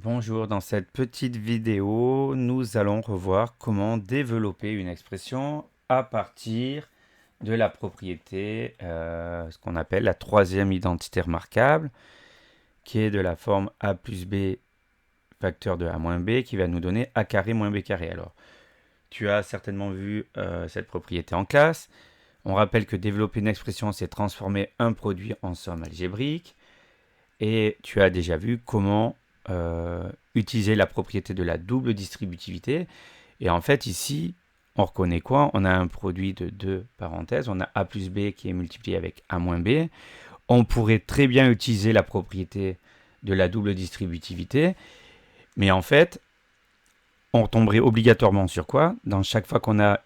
Bonjour, dans cette petite vidéo, nous allons revoir comment développer une expression à partir de la propriété, ce qu'on appelle la troisième identité remarquable, qui est de la forme a plus b facteur de a moins b, qui va nous donner a carré moins b carré. Alors, tu as certainement vu cette propriété en classe. On rappelle que développer une expression, c'est transformer un produit en somme algébrique. Et tu as déjà vu comment utiliser la propriété de la double distributivité. Et en fait, ici, on reconnaît quoi? On a un produit de deux parenthèses. On a a plus b qui est multiplié avec a moins b. On pourrait très bien utiliser la propriété de la double distributivité. Mais en fait, on tomberait obligatoirement sur quoi? Dans chaque fois qu'on a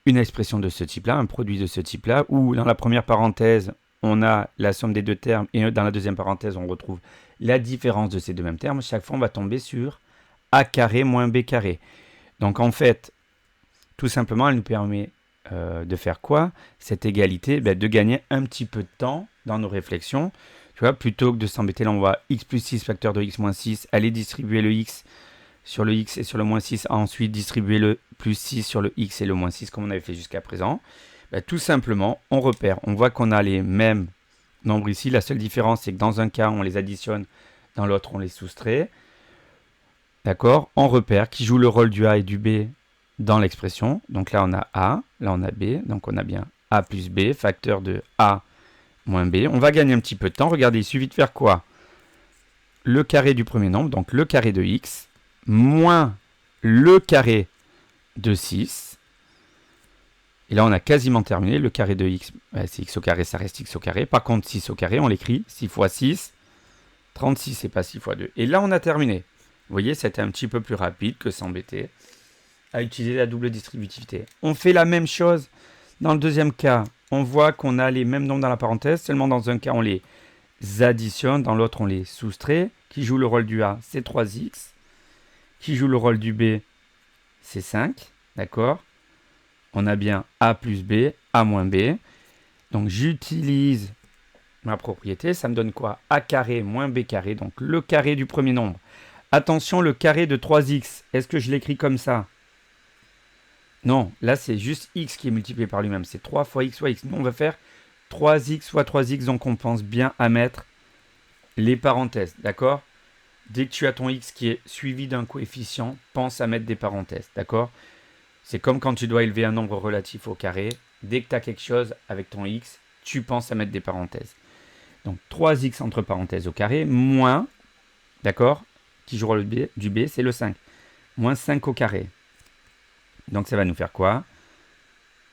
une expression de ce type-là, un produit de ce type-là, où dans la première parenthèse, on a la somme des deux termes, et dans la deuxième parenthèse, on retrouve la différence de ces deux mêmes termes, chaque fois, on va tomber sur a carré moins b carré. Donc, en fait, tout simplement, elle nous permet de faire quoi? Cette égalité, de gagner un petit peu de temps dans nos réflexions. Tu vois, plutôt que de s'embêter, là, on va x plus 6 facteur de x moins 6, aller distribuer le x sur le x et sur le moins 6, ensuite distribuer le plus 6 sur le x et le moins 6, comme on avait fait jusqu'à présent. Tout simplement, on repère. On voit qu'on a les mêmes nombres ici. La seule différence, c'est que dans un cas, on les additionne, dans l'autre, on les soustrait. D'accord? On repère qui joue le rôle du a et du b dans l'expression. Donc là, on a a, là, on a b. Donc on a bien a plus b, facteur de a moins b. On va gagner un petit peu de temps. Regardez, il suffit de faire quoi? Le carré du premier nombre, donc le carré de x, moins le carré de 6. Et là, on a quasiment terminé. Le carré de x, c'est x au carré, ça reste x au carré. Par contre, 6 au carré, on l'écrit 6 fois 6, 36 et pas 6 fois 2. Et là, on a terminé. Vous voyez, c'était un petit peu plus rapide que s'embêter à utiliser la double distributivité. On fait la même chose dans le deuxième cas. On voit qu'on a les mêmes nombres dans la parenthèse, seulement dans un cas, on les additionne, dans l'autre, on les soustrait. Qui joue le rôle du a, c'est 3x. Qui joue le rôle du b, c'est 5. D'accord? On a bien a plus b, a moins b. Donc j'utilise ma propriété, ça me donne quoi? A carré moins b carré, donc le carré du premier nombre. Attention, le carré de 3x, est-ce que je l'écris comme ça? Non, là c'est juste x qui est multiplié par lui-même, c'est 3 fois x fois x. Nous on va faire 3x fois 3x, donc on pense bien à mettre les parenthèses, d'accord? Dès que tu as ton x qui est suivi d'un coefficient, pense à mettre des parenthèses, d'accord? C'est comme quand tu dois élever un nombre relatif au carré. Dès que tu as quelque chose avec ton x, tu penses à mettre des parenthèses. Donc 3x entre parenthèses au carré, moins, d'accord, qui jouera le b, du b, c'est le 5. Moins 5 au carré. Donc ça va nous faire quoi?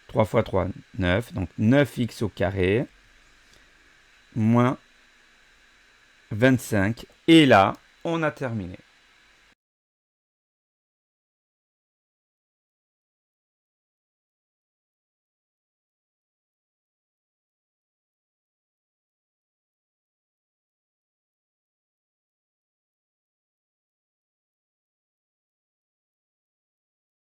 3 fois 3, 9. Donc 9x au carré, moins 25. Et là, on a terminé.